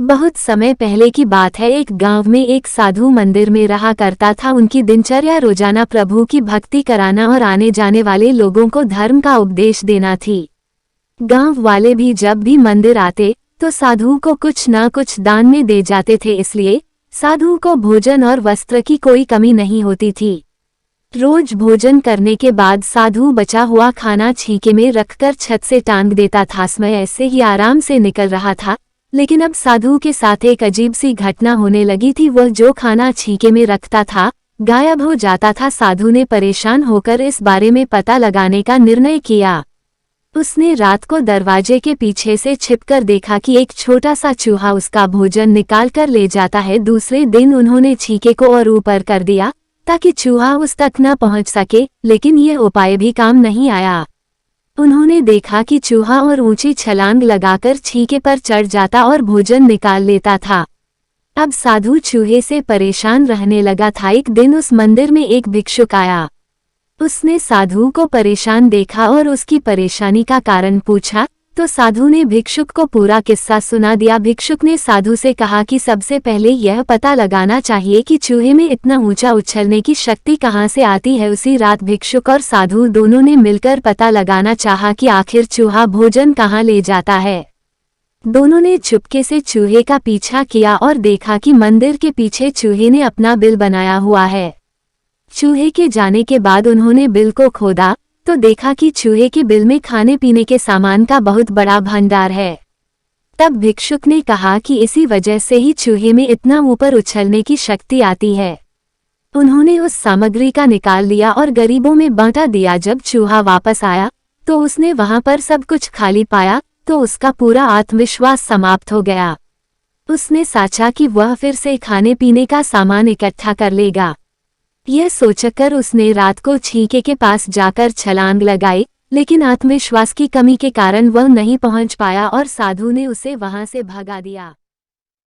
बहुत समय पहले की बात है। एक गांव में एक साधु मंदिर में रहा करता था। उनकी दिनचर्या रोजाना प्रभु की भक्ति कराना और आने जाने वाले लोगों को धर्म का उपदेश देना थी। गांव वाले भी जब भी मंदिर आते तो साधु को कुछ न कुछ दान में दे जाते थे, इसलिए साधु को भोजन और वस्त्र की कोई कमी नहीं होती थी। रोज भोजन करने के बाद साधु बचा हुआ खाना छींके में रखकर छत से टांग देता था। समय ऐसे ही आराम से निकल रहा था, लेकिन अब साधु के साथ एक अजीब सी घटना होने लगी थी। वह जो खाना छींके में रखता था गायब हो जाता था। साधु ने परेशान होकर इस बारे में पता लगाने का निर्णय किया। उसने रात को दरवाजे के पीछे से छिपकर देखा कि एक छोटा सा चूहा उसका भोजन निकाल कर ले जाता है। दूसरे दिन उन्होंने छींके को और ऊपर कर दिया ताकि चूहा उस तक न पहुंच सके, लेकिन यह उपाय भी काम नहीं आया। उन्होंने देखा कि चूहा और ऊंची छलांग लगाकर छींके पर चढ़ जाता और भोजन निकाल लेता था। अब साधु चूहे से परेशान रहने लगा था। एक दिन उस मंदिर में एक भिक्षुक आया। उसने साधु को परेशान देखा और उसकी परेशानी का कारण पूछा तो साधु ने भिक्षुक को पूरा किस्सा सुना दिया। भिक्षुक ने साधु से कहा कि सबसे पहले यह पता लगाना चाहिए कि चूहे में इतना ऊंचा उछलने की शक्ति कहां से आती है। उसी रात भिक्षुक और साधु दोनों ने मिलकर पता लगाना चाहा कि आखिर चूहा भोजन कहां ले जाता है। दोनों ने चुपके से चूहे का पीछा किया और देखा कि मंदिर के पीछे चूहे ने अपना बिल बनाया हुआ है। चूहे के जाने के बाद उन्होंने बिल को खोदा तो देखा कि चूहे के बिल में खाने पीने के सामान का बहुत बड़ा भंडार है। तब भिक्षुक ने कहा कि इसी वजह से ही चूहे में इतना ऊपर उछलने की शक्ति आती है। उन्होंने उस सामग्री का निकाल लिया और गरीबों में बांटा दिया। जब चूहा वापस आया तो उसने वहां पर सब कुछ खाली पाया तो उसका पूरा आत्मविश्वास समाप्त हो गया। उसने सोचा कि वह फिर से खाने पीने का सामान इकट्ठा कर लेगा। यह सोचकर उसने रात को छींके के पास जाकर छलांग लगाई, लेकिन आत्मविश्वास की कमी के कारण वह नहीं पहुंच पाया और साधु ने उसे वहां से भगा दिया।